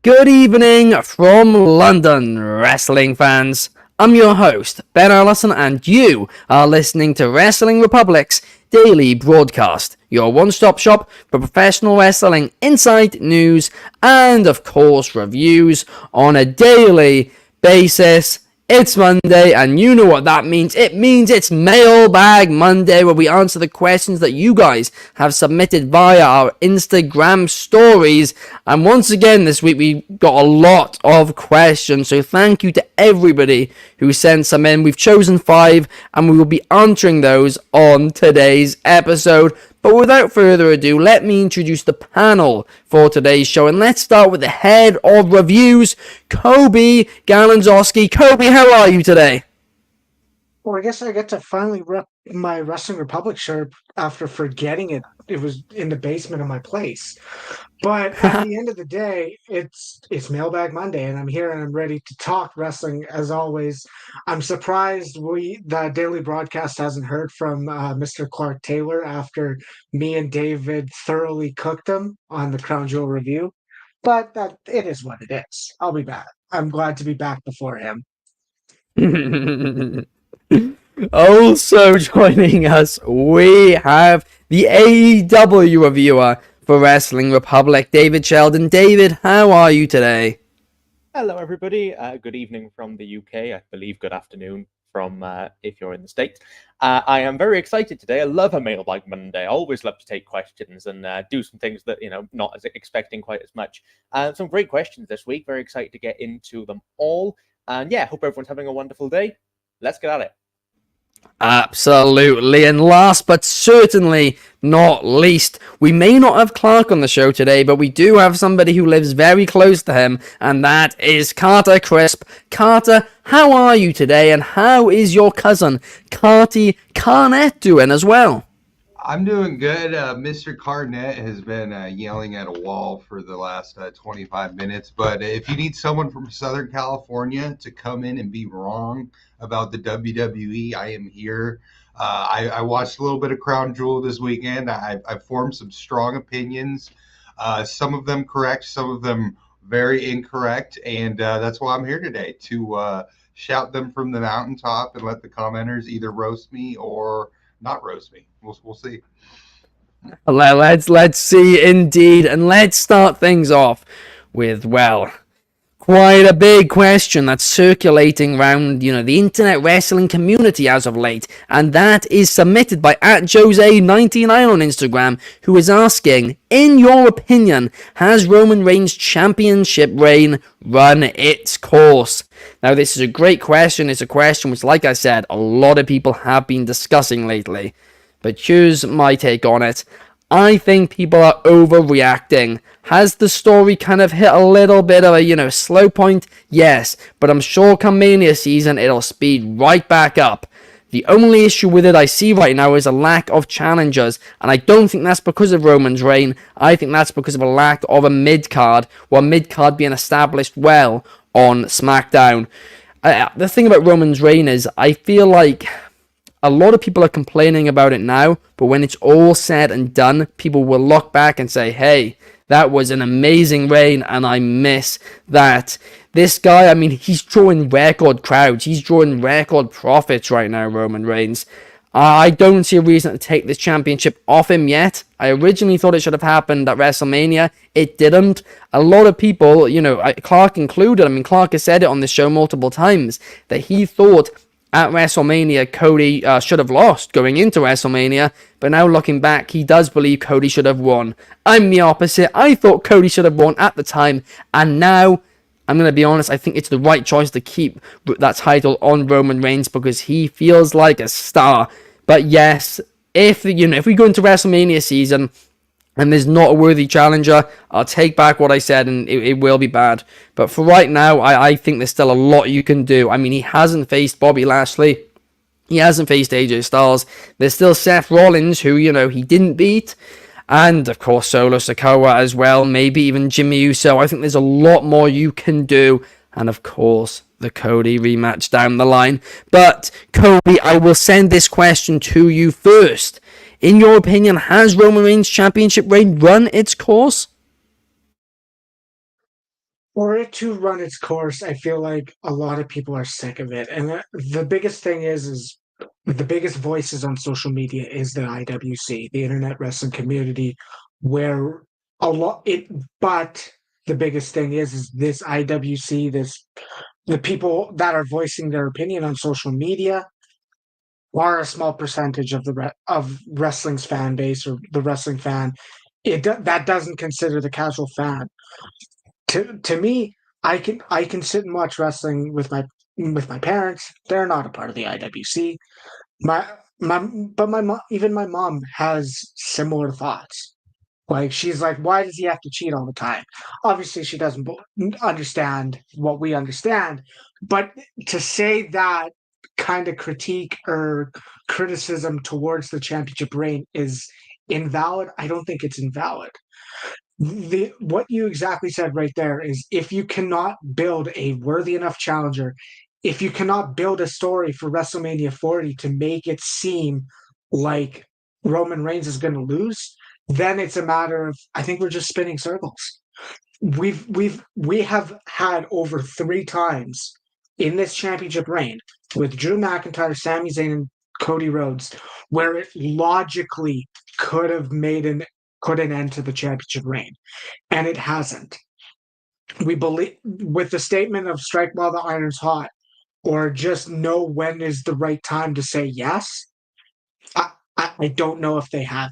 Good evening from London, wrestling fans. I'm your host, Ben Allison, and you are listening to Wrestling Republic's daily broadcast, your one-stop shop for professional wrestling insight, news, and of course reviews on a daily basis. It's Monday, and you know what that means. It means it's Mailbag Monday, where we answer the questions that you guys have submitted via our Instagram stories. And once again, this week we got a lot of questions, so thank you to everybody who sent some in. We've chosen 5, and we will be answering those on today's episode. But without further ado, let me introduce the panel for today's show. And let's start with the head of reviews, Coby Galenzoski. Coby, how are you today? Well, I guess I get to finally rep my Wrestling Republic shirt after forgetting it. It was in the basement of my place. But at the end of the day, it's Mailbag Monday, and I'm here and I'm ready to talk wrestling as always. I'm surprised the daily broadcast hasn't heard from Mr. Clark Taylor after me and David thoroughly cooked him on the Crown Jewel review. But that it is what it is. I'll be back. I'm glad to be back before him. Also joining us, we have the AEW reviewer for Wrestling Republic, David Sheldon. David, how are you today? Hello, everybody. Good evening from the UK. I believe good afternoon from if you're in the States. I am very excited today. I love a Mailbag Monday. I always love to take questions and do some things that, not as expecting quite as much. Some great questions this week. Very excited to get into them all. And yeah, hope everyone's having a wonderful day. Let's get at it. Absolutely, and last but certainly not least, we may not have Clark on the show today, but we do have somebody who lives very close to him, and that is Carter Crisp. Carter, how are you today, and how is your cousin, Carty Carnett, doing as well? I'm doing good. Mr. Carnett has been yelling at a wall for the last 25 minutes. But if you need someone from Southern California to come in and be wrong about the WWE, I am here. I watched a little bit of Crown Jewel this weekend. I formed some strong opinions, some of them correct, some of them very incorrect. And that's why I'm here today, to shout them from the mountaintop and let the commenters either roast me or not roast me. We'll see. Let's see indeed, and let's start things off with, well, quite a big question that's circulating around, the internet wrestling community as of late, and that is submitted by @Jose99 on Instagram, who is asking, in your opinion, has Roman Reigns' championship reign run its course? Now, this is a great question. It's a question which, like I said, a lot of people have been discussing lately. But here's my take on it. I think people are overreacting. Has the story kind of hit a little bit of a, slow point? Yes. But I'm sure come Mania season, it'll speed right back up. The only issue with it I see right now is a lack of challengers, and I don't think that's because of Roman's reign. I think that's because of a lack of a mid-card, or mid-card being established well on SmackDown. The thing about Roman's reign is, I feel like a lot of people are complaining about it now, but when it's all said and done, people will look back and say, hey, that was an amazing reign, and I miss that. This guy, he's drawing record crowds. He's drawing record profits right now, Roman Reigns. I don't see a reason to take this championship off him yet. I originally thought it should have happened at WrestleMania. It didn't. A lot of people, Clark included, Clark has said it on this show multiple times, that he thought at WrestleMania, Cody should have lost going into WrestleMania, but now looking back, he does believe Cody should have won. I'm the opposite. I thought Cody should have won at the time, and now, I'm going to be honest, I think it's the right choice to keep that title on Roman Reigns because he feels like a star. But yes, if we go into WrestleMania season and there's not a worthy challenger, I'll take back what I said, and it will be bad. But for right now, I think there's still a lot you can do. He hasn't faced Bobby Lashley. He hasn't faced AJ Styles. There's still Seth Rollins, who, he didn't beat. And, of course, Solo Sikoa as well. Maybe even Jimmy Uso. I think there's a lot more you can do. And, of course, the Cody rematch down the line. But, Coby, I will send this question to you first. In your opinion, has Roman Reigns' championship reign run its course? For it to run its course, I feel like a lot of people are sick of it. And the biggest thing is the biggest voices on social media is the IWC, the Internet Wrestling Community, where a lot it. But the biggest thing is this IWC, the people that are voicing their opinion on social media are a small percentage of of wrestling's fan base or the wrestling fan. That doesn't consider the casual fan. To me, I can sit and watch wrestling with my parents. They're not a part of the IWC. My but my mom, even my mom has similar thoughts. Like she's like, why does he have to cheat all the time? Obviously, she doesn't understand what we understand. But to say that kind of critique or criticism towards the championship reign is invalid, I don't think it's invalid. What you exactly said right there is if you cannot build a worthy enough challenger, if you cannot build a story for WrestleMania 40 to make it seem like Roman Reigns is going to lose, then it's a matter of I think we're just spinning circles. We have had over 3 times in this championship reign with Drew McIntyre, Sami Zayn, and Cody Rhodes, where it logically could have made an put an end to the championship reign, and it hasn't. We believe with the statement of strike while the iron's hot, or just know when is the right time to say yes. I don't know if they have.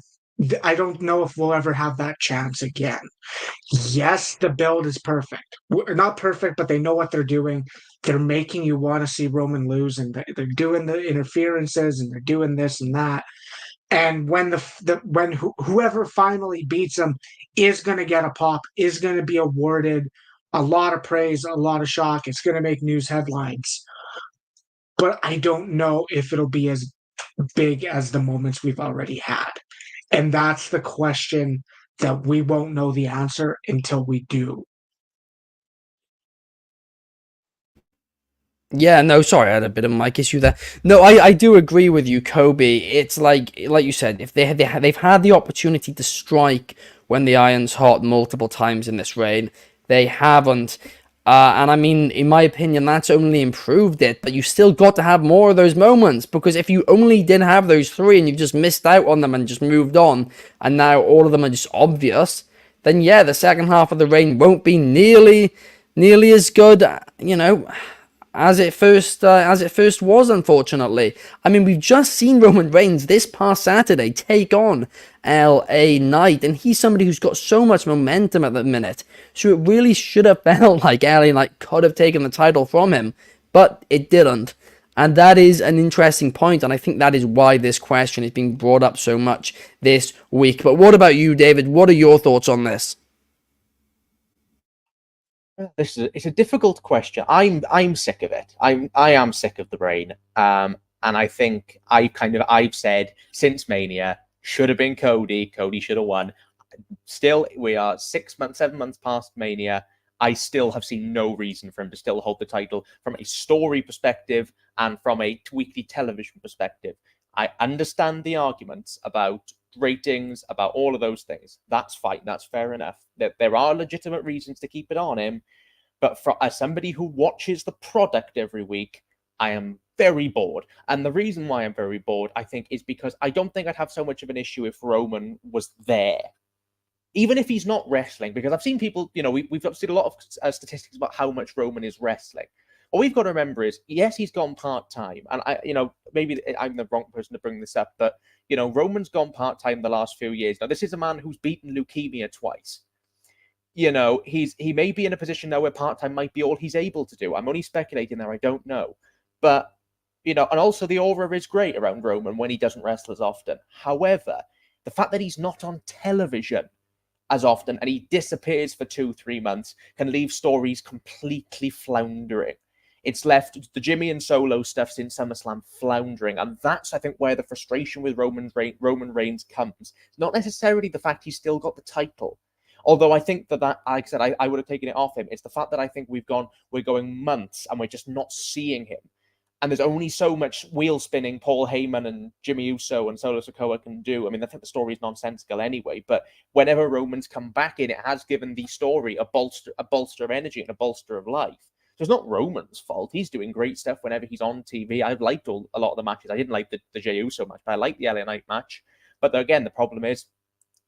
I don't know if we'll ever have that chance again. Yes, the build is perfect. Not perfect, but they know what they're doing. They're making you want to see Roman lose, and they're doing the interferences, and they're doing this and that. And when whoever finally beats them is going to get a pop, is going to be awarded a lot of praise, a lot of shock. It's going to make news headlines. But I don't know if it'll be as big as the moments we've already had. And that's the question that we won't know the answer until we do. Yeah, no, sorry, I had a bit of a mic issue there. No, I do agree with you, Coby. It's like you said, if they've had the opportunity to strike when the iron's hot multiple times in this reign, they haven't. And I mean, in my opinion, that's only improved it. But you still got to have more of those moments, because if you only did have those 3 and you've just missed out on them and just moved on, and now all of them are just obvious, then yeah, the second half of the reign won't be nearly as good, as it first was, unfortunately. I mean, we've just seen Roman Reigns this past Saturday take on LA Knight, and he's somebody who's got so much momentum at the minute. So it really should have felt like LA Knight could have taken the title from him, but it didn't. And that is an interesting point, and I think that is why this question is being brought up so much this week. But what about you, David? What are your thoughts on this? It's a difficult question. I'm sick of it. I am sick of the reign. And I think I've said since Mania should have been Cody. Cody should have won. Still, we are 7 months past Mania. I still have seen no reason for him to still hold the title from a story perspective and from a weekly television perspective. I understand the arguments about ratings, about all of those things. That's fine. That's fair enough. There are legitimate reasons to keep it on him. But as somebody who watches the product every week, I am very bored. And the reason why I'm very bored, I think, is because I don't think I'd have so much of an issue if Roman was there. Even if he's not wrestling, because I've seen people, we've seen a lot of statistics about how much Roman is wrestling. What we've got to remember is, yes, he's gone part-time. And maybe I'm the wrong person to bring this up, but, Roman's gone part-time the last few years. Now, this is a man who's beaten leukemia twice. He may be in a position now where part-time might be all he's able to do. I'm only speculating there. I don't know. But, and also the aura is great around Roman when he doesn't wrestle as often. However, the fact that he's not on television as often and he disappears for 2-3 months can leave stories completely floundering. It's left the Jimmy and Solo stuff since SummerSlam floundering. And that's, I think, where the frustration with Roman Reigns comes. It's not necessarily the fact he's still got the title. Although I think that, like I said, I would have taken it off him. It's the fact that I think we're going months and we're just not seeing him. And there's only so much wheel spinning Paul Heyman and Jimmy Uso and Solo Sikoa can do. I mean, I think the story is nonsensical anyway, but whenever Roman's come back in, it has given the story a bolster of energy and a bolster of life. So it's not Roman's fault. He's doing great stuff whenever he's on TV. I've liked a lot of the matches. I didn't like the Jey Uso match, but I liked the LA Knight match. But again, the problem is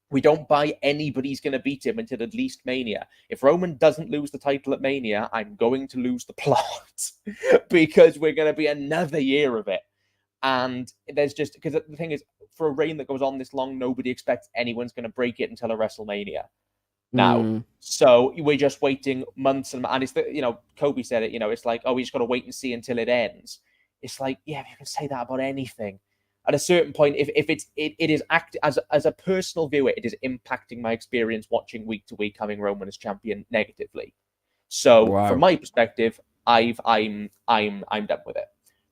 we don't buy anybody's going to beat him until at least Mania. If Roman doesn't lose the title at Mania, I'm going to lose the plot because we're going to be another year of it. And there's just, because the thing is, for a reign that goes on this long, nobody expects anyone's going to break it until a WrestleMania now. So we're just waiting months and it's Coby said it, it's like, oh, we just got to wait and see until it ends. It's like, yeah, you can say that about anything. At a certain point, if it is as a personal viewer, it is impacting my experience watching week to week having Roman as champion negatively. So from my perspective, I'm done with it.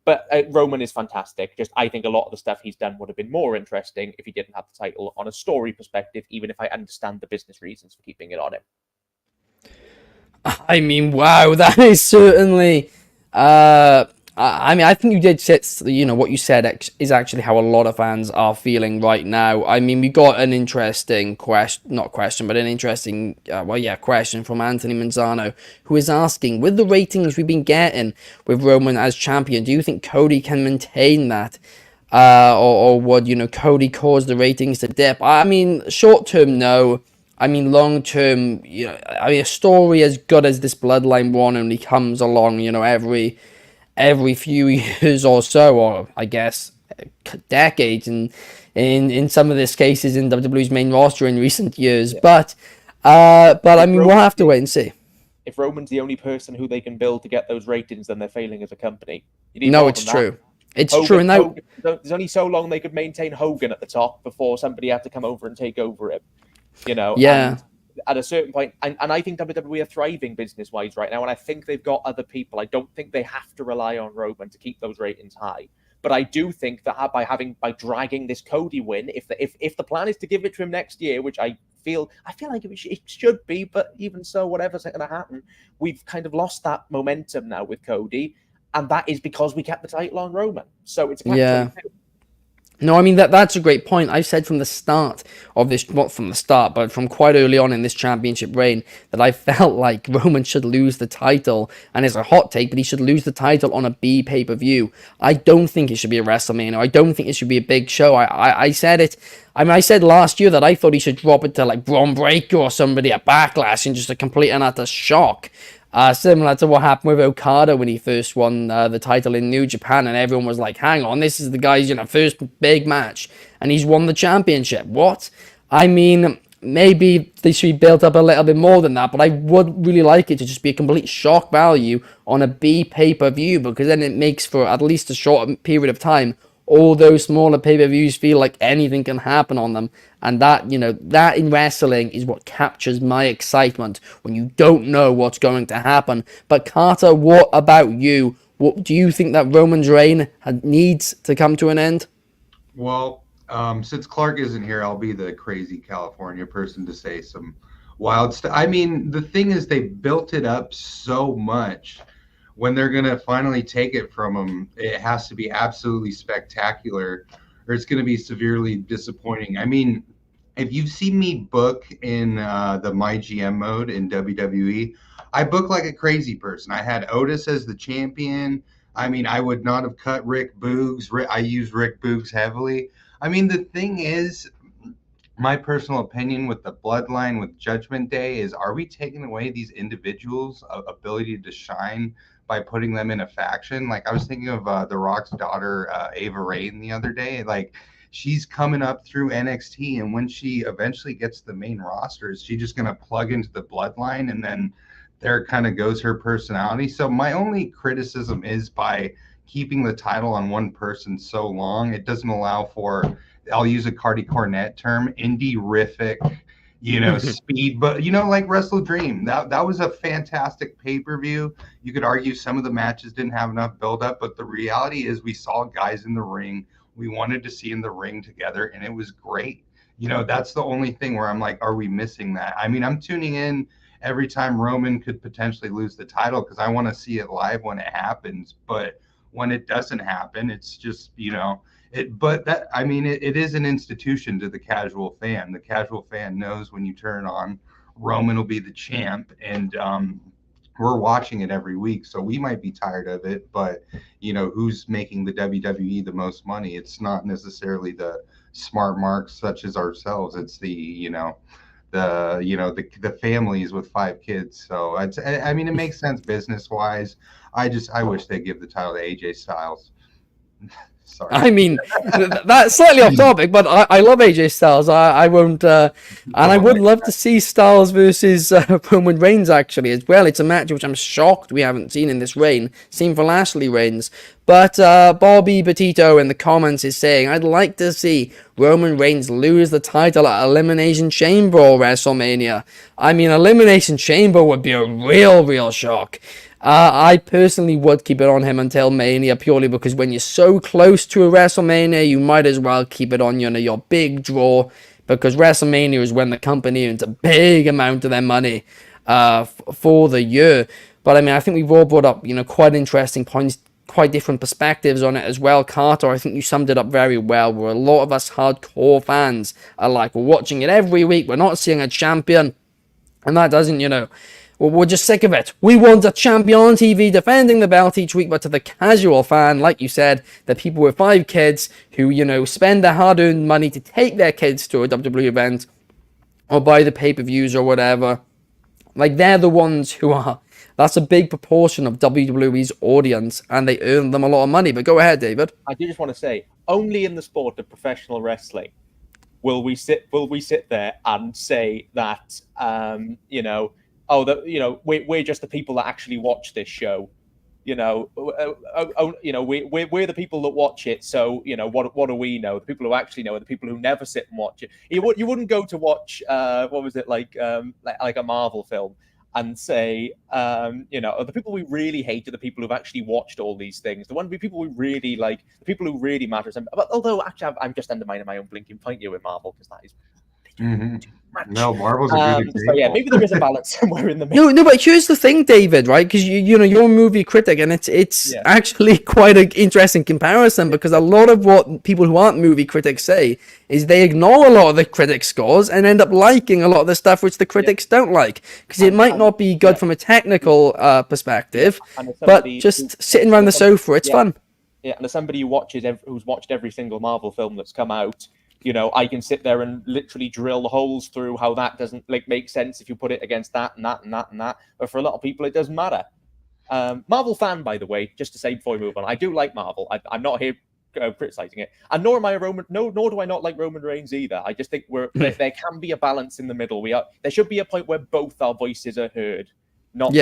But Roman is fantastic. Just I think a lot of the stuff he's done would have been more interesting if he didn't have the title on a story perspective, even if I understand the business reasons for keeping it on him. I mean, wow, that is certainly. I mean, I think you did say, what you said is actually how a lot of fans are feeling right now. I mean, we got an interesting question from Anthony Manzano, who is asking, with the ratings we've been getting with Roman as champion, do you think Cody can maintain that? Or would, Cody cause the ratings to dip? I mean, short term, no. I mean, long term, a story as good as this Bloodline one only comes along, every few years or so, or I guess decades in some of these cases in WWE's main roster in recent years. Yeah. But I mean, we'll have to wait and see. If Roman's the only person who they can build to get those ratings, then they're failing as a company. No, it's true. It's true. And Hogan, there's only so long they could maintain Hogan at the top before somebody had to come over and take over him. Yeah. And at a certain point, and I think WWE are thriving business-wise right now, and I think they've got other people. I don't think they have to rely on Roman to keep those ratings high. But I do think that by dragging this Cody win, if the plan is to give it to him next year, which I feel like it should be, but even so, whatever's going to happen, we've kind of lost that momentum now with Cody, and that is because we kept the title on Roman. So it's yeah. No, I mean, that's a great point. I've said from the start of this, not from the start, but from quite early on in this championship reign, that I felt like Roman should lose the title, and it's a hot take, but he should lose the title on a B pay-per-view. I don't think it should be a WrestleMania. I don't think it should be a big show. I said it. I mean, I said last year that I thought he should drop it to like Braun Breaker or somebody at Backlash in just a complete and utter shock. Similar to what happened with Okada when he first won the title in New Japan, and everyone was like, hang on, this is the guy's first big match, and he's won the championship. What? I mean, maybe they should be built up a little bit more than that, but I would really like it to just be a complete shock value on a B pay-per-view, because then it makes for at least a short period of time all those smaller pay-per-views feel like anything can happen on them. And that, that in wrestling is what captures my excitement when you don't know what's going to happen. But Carter, what about you? What do you think that Roman's reign needs to come to an end? Well, since Clark isn't here, I'll be the crazy California person to say some wild stuff. I mean, the thing is, they built it up so much. When they're going to finally take it from them, it has to be absolutely spectacular, or it's going to be severely disappointing. I mean, if you've seen me book in the My GM mode in WWE, I book like a crazy person. I had Otis as the champion. I mean, I would not have cut Rick Boogs. I use Rick Boogs heavily. I mean, the thing is, my personal opinion with the Bloodline, with Judgment Day, is, are we taking away these individuals' ability to shine by putting them in a faction? Like, I was thinking of The Rock's daughter, Ava Raine, the other day. Like, she's coming up through NXT, and when she eventually gets the main roster, is she just going to plug into the Bloodline, and then there kind of goes her personality? So my only criticism is, by keeping the title on one person so long, it doesn't allow for, I'll use a Cardi Cornette term, indie-rific, speed, but like Wrestle Dream, that was a fantastic pay-per-view. You could argue some of the matches didn't have enough build-up, but the reality is we saw guys in the ring we wanted to see in the ring together, and it was great. That's the only thing where I'm like, are we missing that? I mean, I'm tuning in every time Roman could potentially lose the title because I want to see it live when it happens, but when it doesn't happen, it's just, but that, I mean, it is an institution to the casual fan. The casual fan knows when you turn on, Roman will be the champ, and we're watching it every week. So we might be tired of it, but who's making the WWE the most money? It's not necessarily the smart marks such as ourselves. It's the families with 5 kids. So I mean, it makes sense business wise. I wish they'd give the title to AJ Styles. Sorry. I mean, that's slightly off topic, but I love AJ Styles. I won't, and I would love to see Styles versus Roman Reigns actually as well. It's a match which I'm shocked we haven't seen in this reign. Seen for Lashley Reigns. But Bobby Petito in the comments is saying, I'd like to see Roman Reigns lose the title at Elimination Chamber or WrestleMania. I mean, Elimination Chamber would be a real shock. I personally would keep it on him until Mania, purely because when you're so close to a WrestleMania, you might as well keep it on your big draw, because WrestleMania is when the company earns a big amount of their money for the year. But I mean, I think we've all brought up quite interesting points, quite different perspectives on it as well. Carter, I think you summed it up very well, where a lot of us hardcore fans are like, we're watching it every week, we're not seeing a champion, and that doesn't, well, we're just sick of it. We want a champion on TV defending the belt each week. But to the casual fan, like you said, the people with 5 kids who, spend their hard-earned money to take their kids to a WWE event or buy the pay-per-views or whatever, like, they're the ones who are... That's a big proportion of WWE's audience, and they earn them a lot of money. But go ahead, David. I do just want to say, only in the sport of professional wrestling will we sit there and say that, we're just the people that actually watch this show. We're the people that watch it. So, what do we know? The people who actually know are the people who never sit and watch it. You wouldn't go to watch, like a Marvel film and say, the people we really hate are the people who've actually watched all these things. The people we really like, the people who really matter. Although, actually, I'm just undermining my own blinking point here with Marvel, because that is... No, Marvel's a good example. So yeah, maybe there is a balance somewhere in the middle. No, but here's the thing, David, right? Because you're a movie critic, and it's actually quite an interesting comparison, because a lot of what people who aren't movie critics say is they ignore a lot of the critics' scores and end up liking a lot of the stuff which the critics don't like, because it might not be good from a technical perspective, but just sitting around the sofa, it's fun. Yeah, and as somebody who's watched every single Marvel film that's come out, I can sit there and literally drill holes through how that doesn't make sense if you put it against that and that and that and that. But for a lot of people, it doesn't matter. Marvel fan, by the way, just to say before we move on, I do like Marvel. I'm not here criticizing it, and nor am I nor do I not like Roman Reigns either. I just think there can be a balance in the middle. There should be a point where both our voices are heard. Not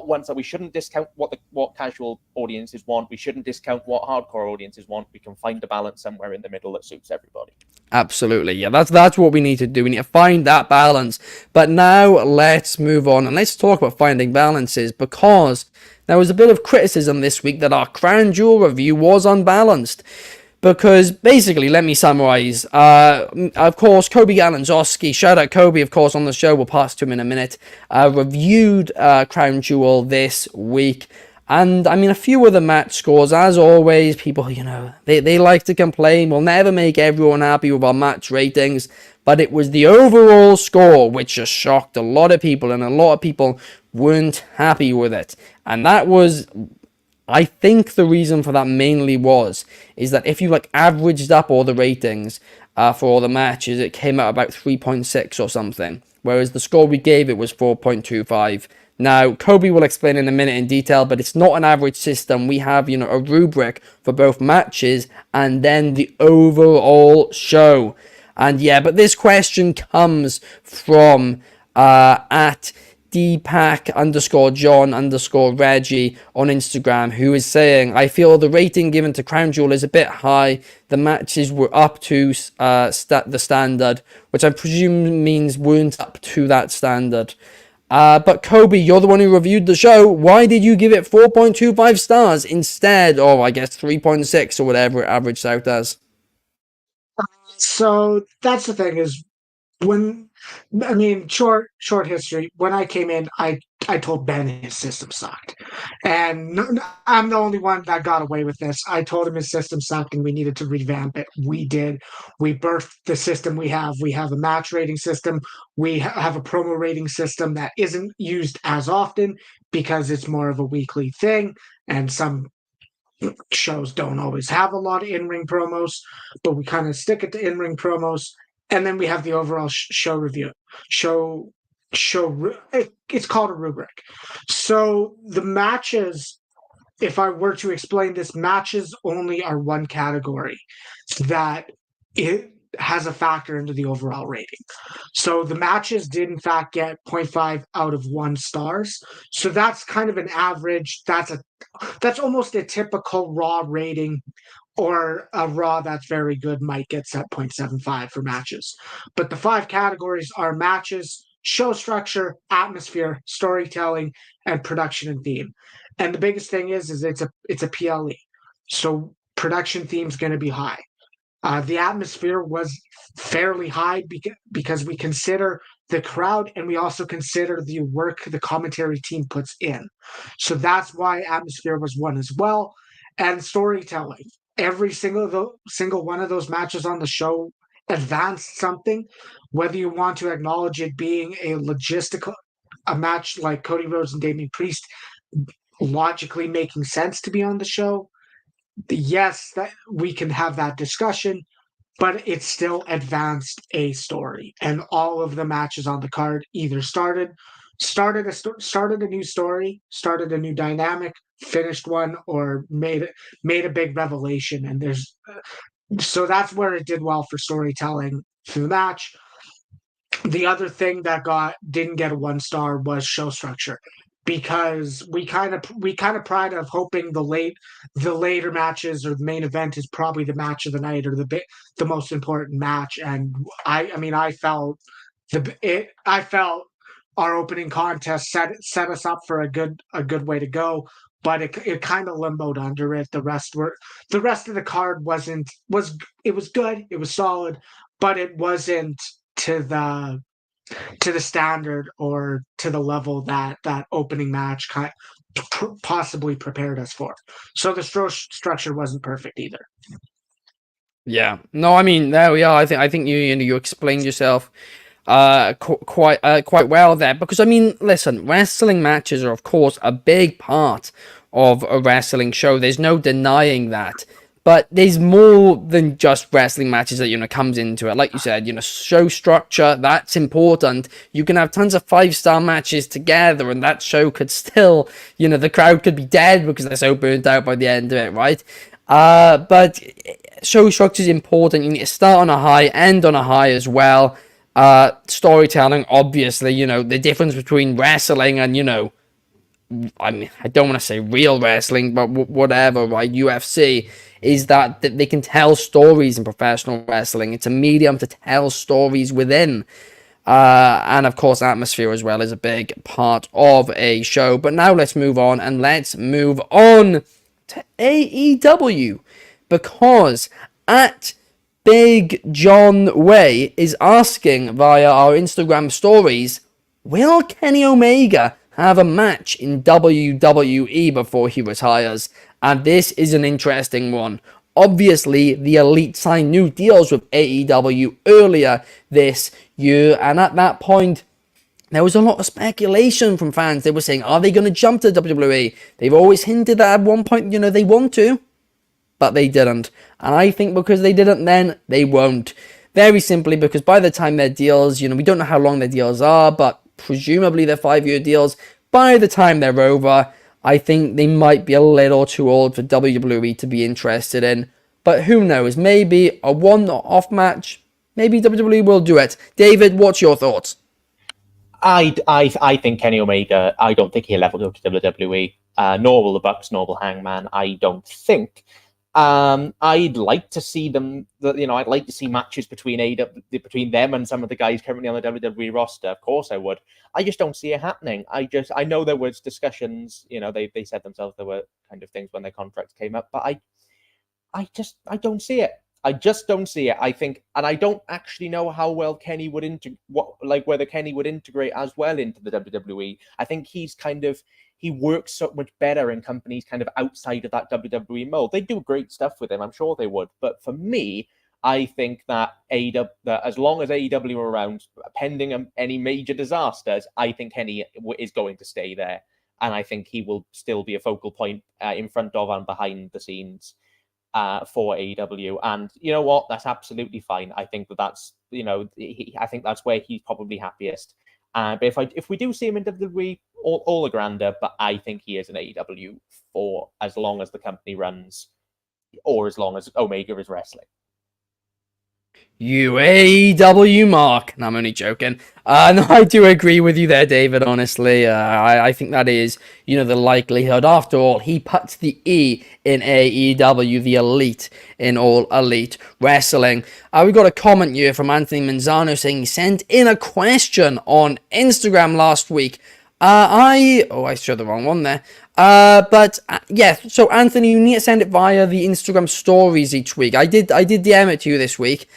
once. We shouldn't discount what casual audiences want. We shouldn't discount what hardcore audiences want. We can find a balance somewhere in the middle that suits everybody. Absolutely, yeah. That's what we need to do. We need to find that balance. But now let's move on and let's talk about finding balances, because there was a bit of criticism this week that our Crown Jewel review was unbalanced. Because basically, let me summarize. Of course, Coby Galenzoski, shout out Coby, of course, on the show, we'll pass to him in a minute, reviewed Crown Jewel this week. And I mean, a few of the match scores, as always, people, they like to complain. We'll never make everyone happy with our match ratings. But it was the overall score which just shocked a lot of people, and a lot of people weren't happy with it. And that was... I think the reason for that mainly is that if you averaged up all the ratings for all the matches, it came out about 3.6 or something, whereas the score we gave it was 4.25. Now, Coby will explain in a minute in detail, but it's not an average system. We have, a rubric for both matches and then the overall show. And yeah, but this question comes from at Deepak_John_Reggie on Instagram, who is saying, I feel the rating given to Crown Jewel is a bit high. The matches were up to the standard, which I presume means weren't up to that standard. But Coby, you're the one who reviewed the show. Why did you give it 4.25 stars instead of, I guess, 3.6 or whatever it averaged out as? So that's the thing is, short history. When I came in, I told Ben his system sucked, and I'm the only one that got away with this. I told him his system sucked, and we needed to revamp it. We did. We birthed the system we have. We have a match rating system. We have a promo rating system that isn't used as often because it's more of a weekly thing, and some shows don't always have a lot of in-ring promos, but we kind of stick it to in-ring promos, and then we have the overall show review. It's called a rubric. So the matches, if I were to explain this, matches only are one category that it has a factor into the overall rating. So the matches did in fact get 0.5 out of 1 stars. So that's kind of an average. That's almost a typical Raw rating, or a Raw that's very good might get set 0.75 for matches. But the 5 categories are matches, show structure, atmosphere, storytelling, and production and theme. And the biggest thing is it's a PLE. So production theme's going to be high. The atmosphere was fairly high because we consider the crowd, and we also consider the work the commentary team puts in. So that's why atmosphere was 1 as well. And storytelling. Every single one of those matches on the show advanced something, whether you want to acknowledge it being a match like Cody Rhodes and Damian Priest logically making sense to be on the show. Yes, that we can have that discussion, but it still advanced a story, and all of the matches on the card either started a new story, started a new dynamic, finished one, or made a big revelation. And so that's where it did well for storytelling through the match. The other thing that didn't get a 1 star was show structure, because we kind of pride of hoping the later matches or the main event is probably the match of the night, or the most important match. And I felt our opening contest set us up for a good way to go, but it kind of limboed under it. The rest of the card was good, it was solid, but it wasn't to the standard or to the level that opening match possibly prepared us for. So the structure wasn't perfect either. Yeah. No, I mean, there we are. I think you explained yourself quite well there, because I mean, listen, wrestling matches are of course a big part of a wrestling show. There's no denying that. But there's more than just wrestling matches that, comes into it. Like you said, show structure, that's important. You can have tons of 5-star matches together, and that show could still, the crowd could be dead because they're so burnt out by the end of it, right? But show structure is important. You need to start on a high, end on a high as well. Storytelling, obviously, the difference between wrestling and, I mean, I don't want to say real wrestling, but whatever, right? UFC is that they can tell stories in professional wrestling. It's a medium to tell stories within. And of course, atmosphere as well is a big part of a show. But now let's move on, and let's move on to AEW, because at Big John Way is asking via our Instagram stories, will Kenny Omega have a match in WWE before he retires? And this is an interesting one. Obviously, the Elite signed new deals with AEW earlier this year, and at that point, there was a lot of speculation from fans. They were saying, are they going to jump to WWE? They've always hinted that at one point, they want to, but they didn't. And I think because they didn't then, they won't. Very simply because by the time their deals, we don't know how long their deals are, but presumably they're 5-year deals. By the time they're over, I think they might be a little too old for WWE to be interested in. But who knows? Maybe a one-off match. Maybe WWE will do it. David, what's your thoughts? I think Kenny Omega, I don't think he'll ever go to WWE. Nor will the Bucks, nor will Hangman, I don't think. I'd like to see them. I'd like to see matches between them and some of the guys currently on the WWE roster. Of course, I would. I just don't see it happening. I know there was discussions. They said themselves there were kind of things when their contracts came up, but I don't see it. I just don't see it. I think, and I don't actually know how well Kenny would whether Kenny would integrate as well into the WWE. I think he works so much better in companies kind of outside of that WWE mold. They do great stuff with him, I'm sure they would. But for me, I think that that as long as AEW are around, pending any major disasters, I think Kenny is going to stay there, and I think he will still be a focal point in front of and behind the scenes for AEW. And you know what? That's absolutely fine. I think that's I think that's where he's probably happiest. But if we do see him in WWE, all the grander. But I think he is an AEW for as long as the company runs, or as long as Omega is wrestling. UAW Mark. No, I'm only joking. No, I do agree with you there, David, honestly. I think that is, the likelihood. After all, he puts the E in AEW, the elite in All Elite Wrestling. We got a comment here from Anthony Manzano saying he sent in a question on Instagram last week. I showed the wrong one there. So Anthony, you need to send it via the Instagram stories each week. I did DM it to you this week,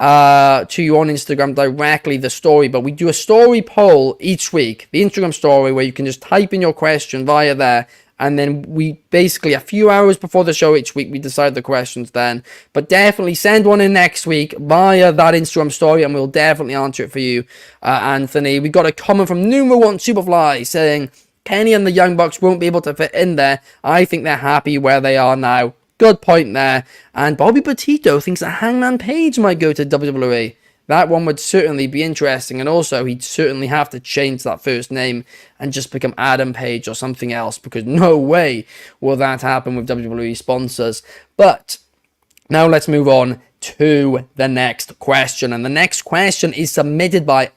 to you on Instagram directly, the story, but we do a story poll each week, the Instagram story, where you can just type in your question via there, and then we basically, a few hours before the show each week, we decide the questions then. But definitely send one in next week via that Instagram story, and we'll definitely answer it for you, Anthony. We got a comment from Numero One Superfly saying Kenny and the Young Bucks won't be able to fit in there. I think they're happy where they are now. Good point there. And Bobby Petito thinks that Hangman Page might go to WWE. That one would certainly be interesting, and also he'd certainly have to change that first name and just become Adam Page or something else, because no way will that happen with WWE sponsors. But now let's move on to the next question, and the next question is submitted by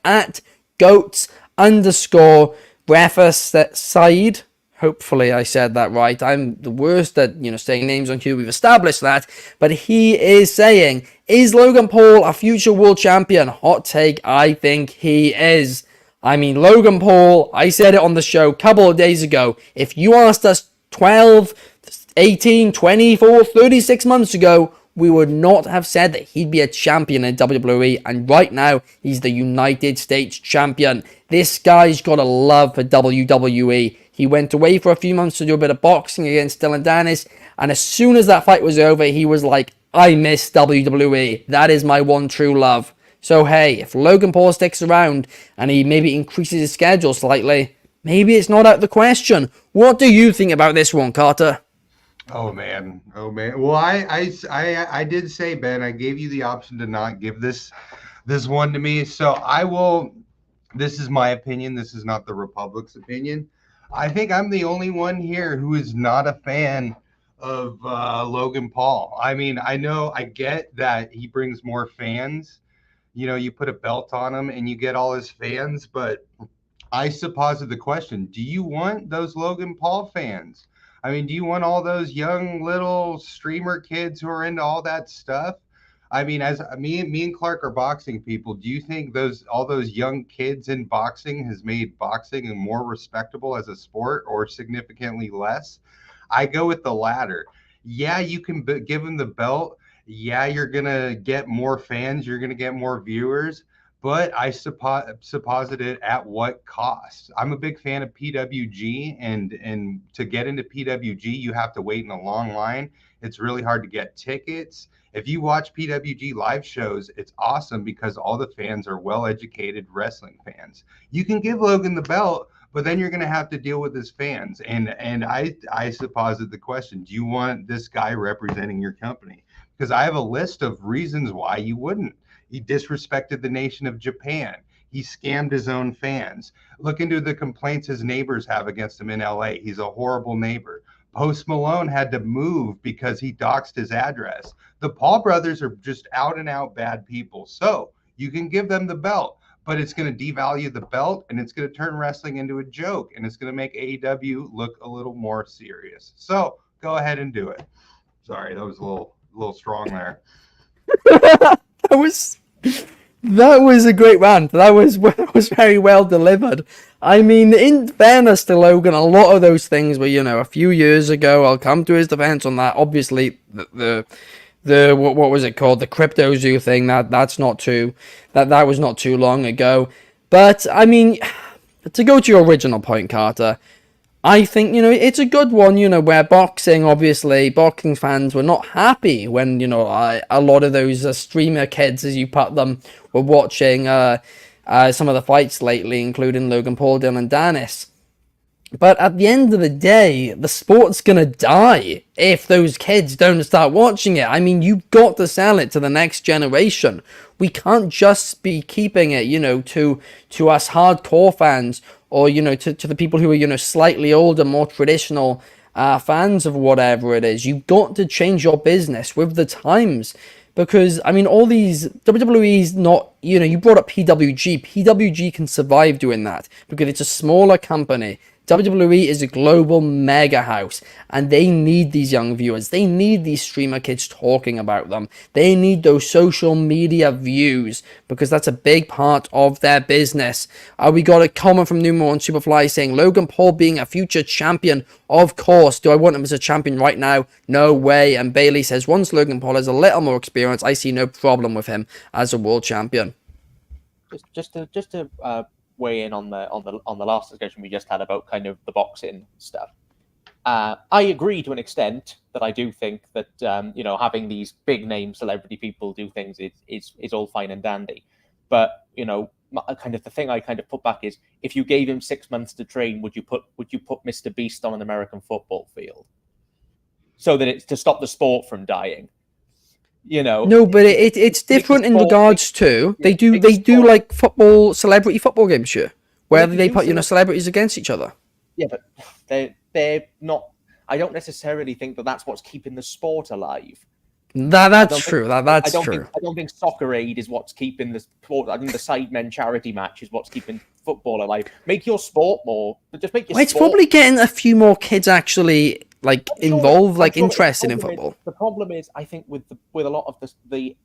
@goats_Breakfast Hopefully I said that right. I'm the worst at, saying names on cue. We've established that. But he is saying, is Logan Paul a future world champion? Hot take, I think he is. I mean, Logan Paul, I said it on the show a couple of days ago. If you asked us 12, 18, 24, 36 months ago, we would not have said that he'd be a champion in WWE, and right now, he's the United States champion. This guy's got a love for WWE. He went away for a few months to do a bit of boxing against Dylan Dennis, and as soon as that fight was over, he was like, I miss WWE. That is my one true love. So hey, if Logan Paul sticks around, and he maybe increases his schedule slightly, maybe it's not out of the question. What do you think about this one, Carter? Oh man. Well, I did say, Ben, I gave you the option to not give this one to me. So I will. This is my opinion. This is not the Republic's opinion. I think I'm the only one here who is not a fan of Logan Paul. I mean, I get that he brings more fans. You put a belt on him and you get all his fans, but I suppose the question, do you want those Logan Paul fans? I mean, do you want all those young little streamer kids who are into all that stuff? I mean, as me and Clark are boxing people, do you think all those young kids in boxing has made boxing more respectable as a sport, or significantly less? I go with the latter. Yeah, you can give them the belt. Yeah, you're gonna get more fans. You're gonna get more viewers. But I suppose it at what cost? I'm a big fan of PWG, and to get into PWG, you have to wait in a long line. It's really hard to get tickets. If you watch PWG live shows, it's awesome because all the fans are well-educated wrestling fans. You can give Logan the belt, but then you're going to have to deal with his fans. And I suppose the question, do you want this guy representing your company? Because I have a list of reasons why you wouldn't. He disrespected the nation of Japan. He scammed his own fans. Look into the complaints his neighbors have against him in LA. He's a horrible neighbor. Post Malone had to move because he doxed his address. The Paul brothers are just out and out bad people. So you can give them the belt, but it's going to devalue the belt, and it's going to turn wrestling into a joke, and it's going to make AEW look a little more serious. So go ahead and do it. Sorry, that was a little strong there. That was a great rant. That was very well delivered. I mean, in fairness to Logan, a lot of those things were, a few years ago. I'll come to his defense on that. Obviously, the the what was it called, the crypto zoo thing. That was not too long ago. But I mean, to go to your original point, Carter, I think, it's a good one, where boxing fans were not happy when, a lot of those streamer kids, as you put them, were watching some of the fights lately, including Logan Paul, Dylan Dennis. But at the end of the day, the sport's gonna die if those kids don't start watching it. I mean, you've got to sell it to the next generation. We can't just be keeping it, to us hardcore fans, or, to the people who are, slightly older, more traditional fans of whatever it is. You've got to change your business with the times. Because, I mean, all these, WWE's not, you brought up PWG. PWG can survive doing that because it's a smaller company. WWE is a global mega house, and they need these young viewers. They need these streamer kids talking about them. They need those social media views, because that's a big part of their business. We got a comment from Numo on Superfly saying, Logan Paul being a future champion, of course. Do I want him as a champion right now? No way. And Bailey says, once Logan Paul has a little more experience, I see no problem with him as a world champion. Just to weigh in on the last discussion we just had about kind of the boxing stuff. I agree to an extent that I do think that having these big name celebrity people do things is all fine and dandy, but kind of the thing I kind of put back is, if you gave him 6 months to train, would you put Mr. Beast on an American football field so that it's to stop the sport from dying? No, but it's different in regards to they do like celebrity football games, sure, where they put celebrities against each other. Yeah, but they're not. I don't necessarily think that's what's keeping the sport alive. That's true. That's true. I don't think Soccer Aid is what's keeping the sport. I think the Sidemen charity match is what's keeping football alive. Make your sport more, but just make your. It's probably getting a few more kids actually involved, interested in football. The problem is, I think, with a lot of the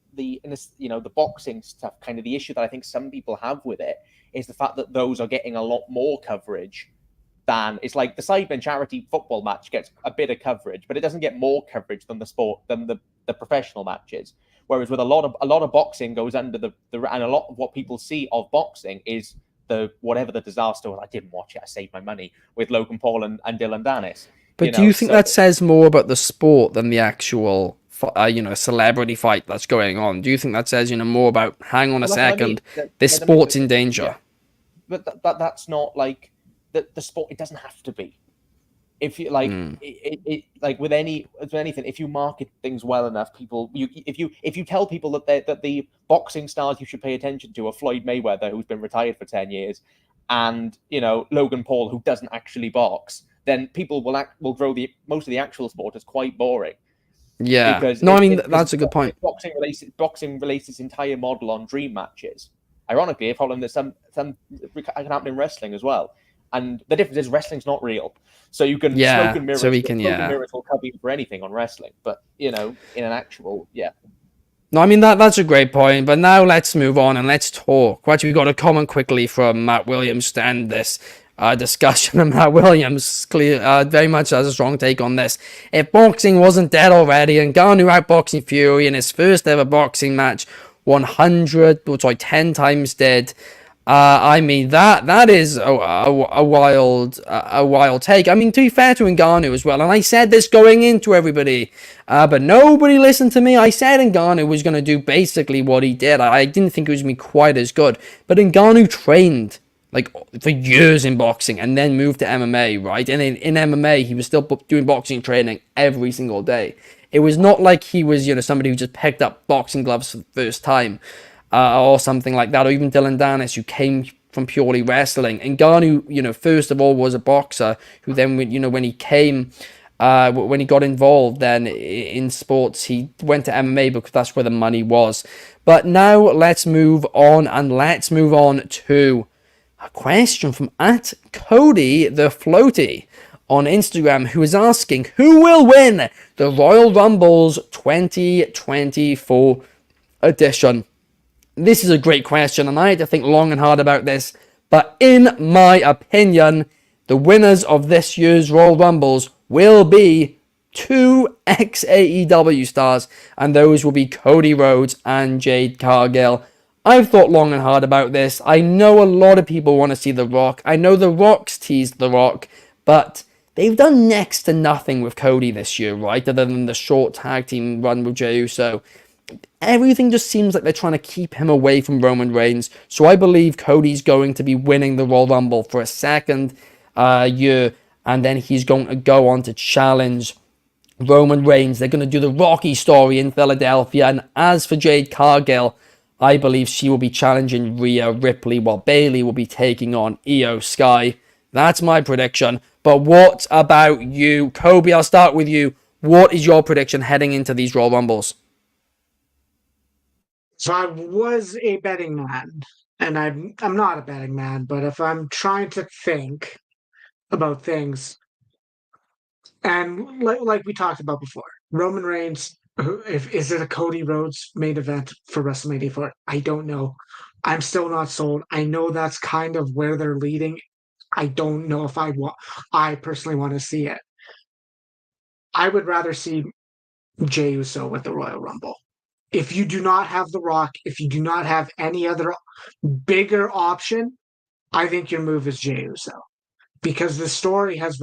boxing stuff, kind of the issue that I think some people have with it is the fact that those are getting a lot more coverage than, it's like the Sidemen charity football match gets a bit of coverage, but it doesn't get more coverage than the professional matches. Whereas with a lot of boxing goes under and a lot of what people see of boxing is whatever the disaster was. I didn't watch it. I saved my money with Logan Paul and Dylan Dennis. But do you think that says more about the sport than the actual, celebrity fight that's going on? Do you think that says, more about, hang on a second, this sport's in danger? Yeah. But that's not like the sport. It doesn't have to be. If you like with anything, if you market things well enough, people, if you tell people that the boxing stars you should pay attention to are Floyd Mayweather, who's been retired for 10 years, and Logan Paul, who doesn't actually box, then people will grow most of the actual sport as quite boring. Yeah. Because that's a good point. Boxing relates its entire model on dream matches. Ironically, I found that some can happen in wrestling as well. And the difference is wrestling's not real. So you can smoke and mirrors. So we can, mirrors will cover you for anything on wrestling. But in an actual, No, I mean, that's a great point. But now let's move on and let's talk. Actually, we got a comment quickly from Matt Williams to end this discussion, and Matt Williams very much has a strong take on this. If boxing wasn't dead already, and Ngannou outboxing Fury in his first ever boxing match, 10 times dead. I mean, that is a wild take. I mean, to be fair to Ngannou as well, and I said this going into everybody, but nobody listened to me. I said Ngannou was going to do basically what he did. I didn't think it was going to be quite as good, but Ngannou trained for years in boxing and then moved to MMA, right? And in MMA, he was still doing boxing training every single day. It was not like he was, somebody who just picked up boxing gloves for the first time or something like that, or even Dylan Dennis, who came from purely wrestling. And Ngannou, first of all, was a boxer who then, when he got involved then in sports, he went to MMA because that's where the money was. But now let's move on, and let's move on to a question from @Cody the Floaty on Instagram, who is asking, who will win the Royal Rumble's 2024 edition? This is a great question, and I had to think long and hard about this, but in my opinion, the winners of this year's Royal Rumbles will be two ex-AEW stars, and those will be Cody Rhodes and Jade Cargill. I've thought long and hard about this. I know a lot of people want to see The Rock. I know The Rock's teased The Rock, but they've done next to nothing with Cody this year, right? Other than the short tag team run with Jey Uso. Everything just seems like they're trying to keep him away from Roman Reigns. So I believe Cody's going to be winning the Royal Rumble for a second year, and then he's going to go on to challenge Roman Reigns. They're going to do the Rocky story in Philadelphia. And as for Jade Cargill, I believe she will be challenging Rhea Ripley, while Bayley will be taking on Io Sky. That's my prediction. But what about you? Coby, I'll start with you. What is your prediction heading into these Royal Rumbles? So I was a betting man, and I'm not a betting man, but if I'm trying to think about things, and like we talked about before, Roman Reigns, is it a Cody Rhodes main event for WrestleMania 4? I don't know. I'm still not sold. I know that's kind of where they're leading. I don't know if I personally want to see it. I would rather see Jey Uso with the Royal Rumble. If you do not have The Rock, if you do not have any other bigger option, I think your move is Jey Uso. Because the story has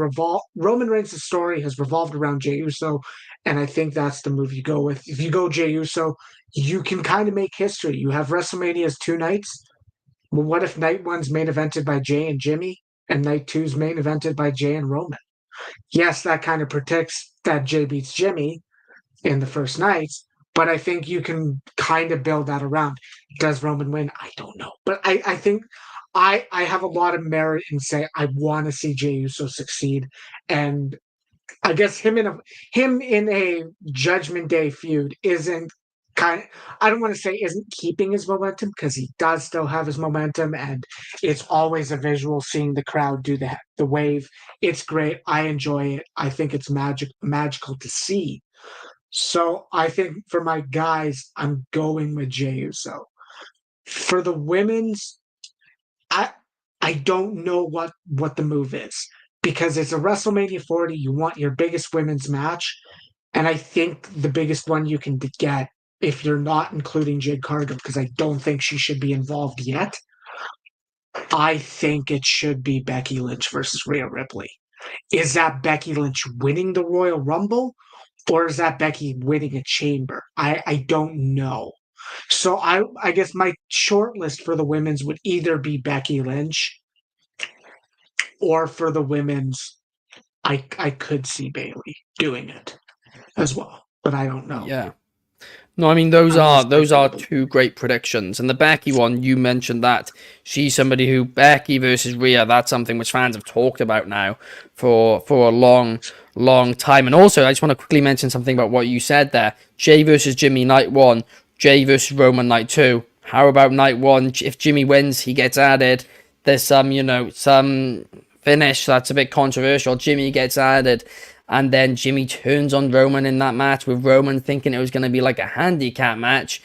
Roman Reigns' story has revolved around Jey Uso, and I think that's the move you go with. If you go Jey Uso, you can kind of make history. You have WrestleMania's 2 nights. Well, what if night 1's main evented by Jey and Jimmy, and night 2's main evented by Jey and Roman? Yes, that kind of predicts that Jey beats Jimmy in the first nights, but I think you can kind of build that around. Does Roman win? I don't know. But I think I have a lot of merit in saying I want to see Jey Uso succeed. And I guess him in a Judgment Day feud isn't I don't want to say isn't keeping his momentum, because he does still have his momentum, and it's always a visual seeing the crowd do the wave. It's great. I enjoy it. I think it's magical to see. So I think for my guys, I'm going with Jey Uso. For the women's, I don't know what the move is, because it's a WrestleMania 40. You want your biggest women's match, and I think the biggest one you can get, if you're not including Jade Cargill, because I don't think she should be involved yet, I think it should be Becky Lynch versus Rhea Ripley. Is that Becky Lynch winning the Royal Rumble? Or is that Becky winning a chamber? I don't know. So I guess my short list for the women's would either be Becky Lynch, or for the women's, I could see Bayley doing it as well, but I don't know. Yeah. No, I mean those are two great predictions. And the Becky one, you mentioned that she's somebody who Becky versus Rhea. That's something which fans have talked about now for a long time. And also, I just want to quickly mention something about what you said there. Jey versus Jimmy night 1, Jey versus Roman night 2. How about night 1? If Jimmy wins, he gets added. There's some finish that's a bit controversial. Jimmy gets added. And then Jimmy turns on Roman in that match, with Roman thinking it was going to be like a handicap match.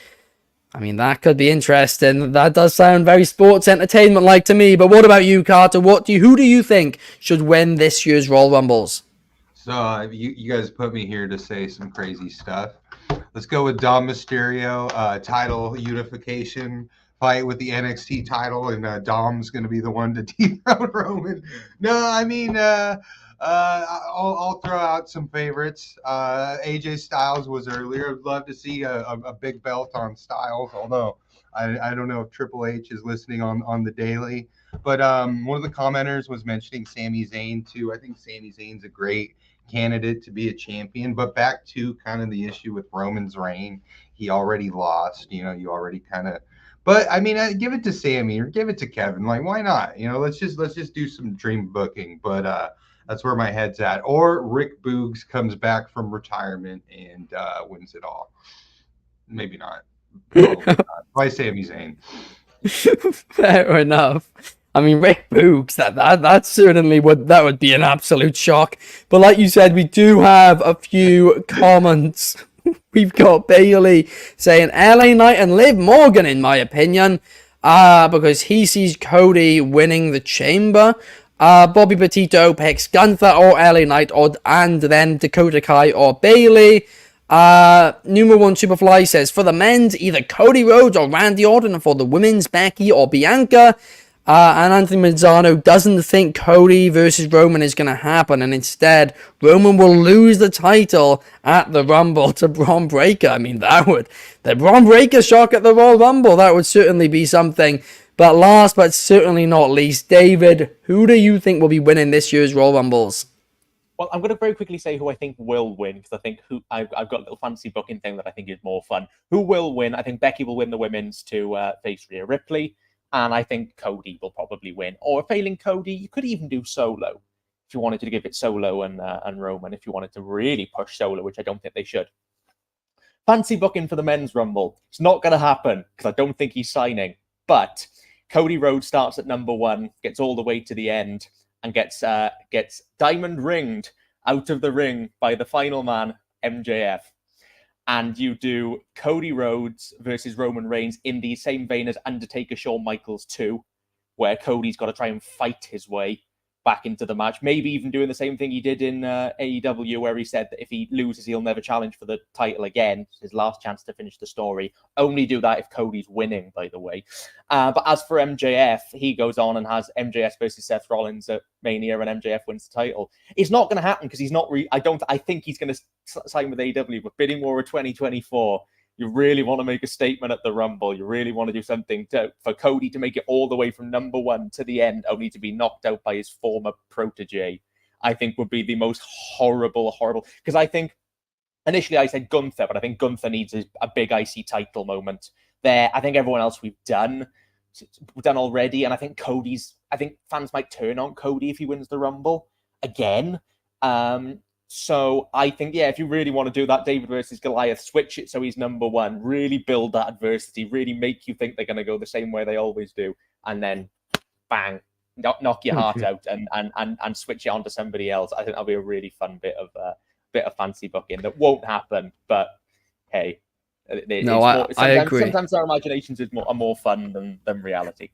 I mean, that could be interesting. That does sound very sports entertainment-like to me. But what about you, Carter? Who do you think should win this year's Royal Rumbles? So you guys put me here to say some crazy stuff. Let's go with Dom Mysterio, title unification fight with the NXT title, and Dom's going to be the one to dethrone Roman. No, I mean... I'll throw out some favorites. AJ Styles was earlier. I'd love to see a big belt on Styles, although I don't know if Triple H is listening on the daily. But one of the commenters was mentioning Sami Zayn too. I think Sami Zayn's a great candidate to be a champion. But back to kind of the issue with Roman's reign, he already lost. You already kind of. But I mean, give it to Sami or give it to Kevin. Like, why not? Let's just do some dream booking. But that's where my head's at. Or Rick Boogs comes back from retirement and wins it all. Maybe not. Why Sami Zayn? Fair enough. I mean, Rick Boogs, that certainly would be an absolute shock. But like you said, we do have a few comments. We've got Bailey saying LA Knight and Liv Morgan, in my opinion, because he sees Cody winning the chamber. Bobby Petito picks Gunther or LA Knight, and then Dakota Kai or Bailey. Numero 1 Superfly says, for the men's, either Cody Rhodes or Randy Orton, and for the women's, Becky or Bianca. And Anthony Mazzano doesn't think Cody versus Roman is going to happen, and instead, Roman will lose the title at the Rumble to Braun Breaker. I mean, the Braun Breaker shock at the Royal Rumble, that would certainly be something. But last but certainly not least, David, who do you think will be winning this year's Royal Rumbles? Well, I'm going to very quickly say who I think will win, because I think I've got a little fancy booking thing that I think is more fun. Who will win? I think Becky will win the women's to face Rhea Ripley, and I think Cody will probably win. Or failing Cody, you could even do Solo if you wanted to give it Solo and Roman, if you wanted to really push Solo, which I don't think they should. Fancy booking for the men's Rumble. It's not going to happen because I don't think he's signing, but Cody Rhodes starts at number 1, gets all the way to the end, and gets diamond ringed out of the ring by the final man, MJF. And you do Cody Rhodes versus Roman Reigns in the same vein as Undertaker Shawn Michaels 2, where Cody's got to try and fight his way back into the match. Maybe even doing the same thing he did in AEW, where he said that if he loses, he'll never challenge for the title again. It's his last chance to finish the story. Only do that if Cody's winning, by the way. But as for MJF, he goes on and has MJF versus Seth Rollins at Mania, and MJF wins the title. It's not going to happen because he's not. I think he's going to sign with AEW, but bidding war of 2024. You really want to make a statement at the Rumble. You really want to do something for Cody to make it all the way from number 1 to the end, only to be knocked out by his former protege, I think would be the most horrible. Because I think, initially I said Gunther, but I think Gunther needs a big IC title moment there. I think everyone else we've done already, and I think fans might turn on Cody if he wins the Rumble again. So I think, if you really want to do that David versus Goliath, switch it so he's number 1, really build that adversity, really make you think they're going to go the same way they always do, and then bang, knock your heart out and switch it on to somebody else. I think that'll be a really fun bit of fancy booking that won't happen, but hey, I agree. Sometimes our imaginations are more fun than reality.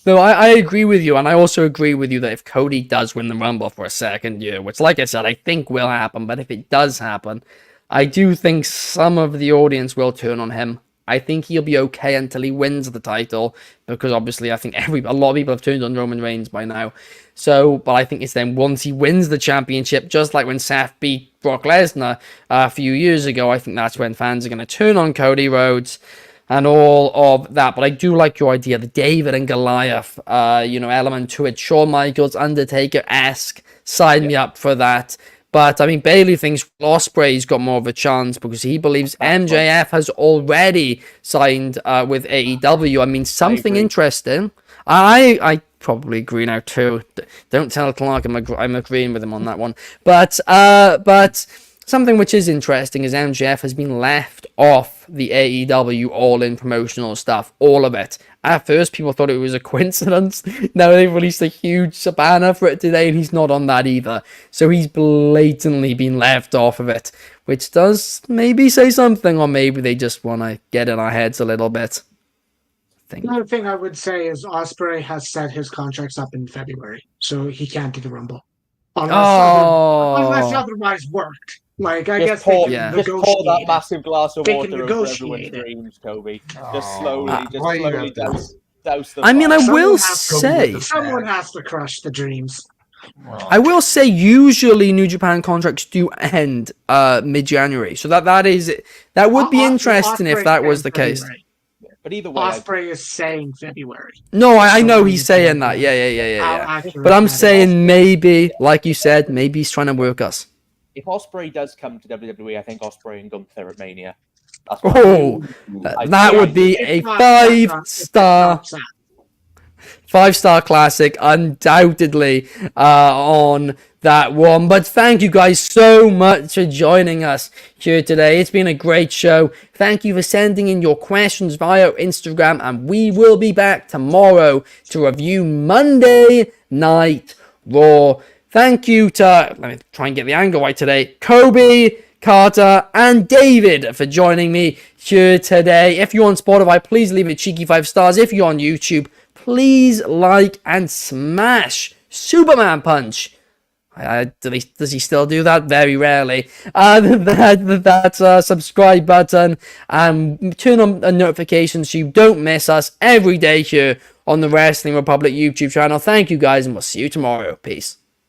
No, I agree with you, and I also agree with you that if Cody does win the Rumble for a second year, which, like I said, I think will happen, but if it does happen, I do think some of the audience will turn on him. I think he'll be okay until he wins the title, because obviously I think a lot of people have turned on Roman Reigns by now. So, but I think it's then once he wins the championship, just like when Seth beat Brock Lesnar a few years ago, I think that's when fans are going to turn on Cody Rhodes and all of that. But I do like your idea, the David and Goliath, element to it. Shawn Michaels, Undertaker-esque, sign me up for that. But, I mean, Bailey thinks Ospreay's got more of a chance because he believes MJF has already signed with AEW. I mean, something interesting. I probably agree now, too. Don't tell Clark I'm agreeing with him on that one. But something which is interesting is MJF has been left off the AEW All-In promotional stuff, all of it. At first, people thought it was a coincidence. Now they've released a huge banner for it today, and he's not on that either. So he's blatantly been left off of it, which does maybe say something, or maybe they just want to get in our heads a little bit. Another thing I would say is Ospreay has set his contracts up in February, so he can't do the Rumble. Unless otherwise worked. Like, I guess they can just pour that massive glass of They water can over everyone's dreams, Kobe. Just slowly douse them. I mean, I will say... Someone has to crush the dreams. I will say, usually New Japan contracts do end mid-January. So that would be interesting if that was the case. But either way, Ospreay is saying February. No, I know he's saying that. Yeah. But I'm saying maybe, like you said, maybe he's trying to work us. If Ospreay does come to WWE, I think Ospreay and Gunther at Mania. That would be a five-star classic, undoubtedly, on that one. But thank you guys so much for joining us here today. It's been a great show. Thank you for sending in your questions via Instagram, and we will be back tomorrow to review Monday Night Raw. Thank you to, let me try and get the angle right today, Coby, Carter, and David for joining me here today. If you're on Spotify, please leave it cheeky 5 stars. If you're on YouTube, please like and smash Superman punch. Does he still do that? Very rarely. That subscribe button and turn on notifications so you don't miss us every day here on the Wrestling Republic YouTube channel. Thank you guys, and we'll see you tomorrow. Peace.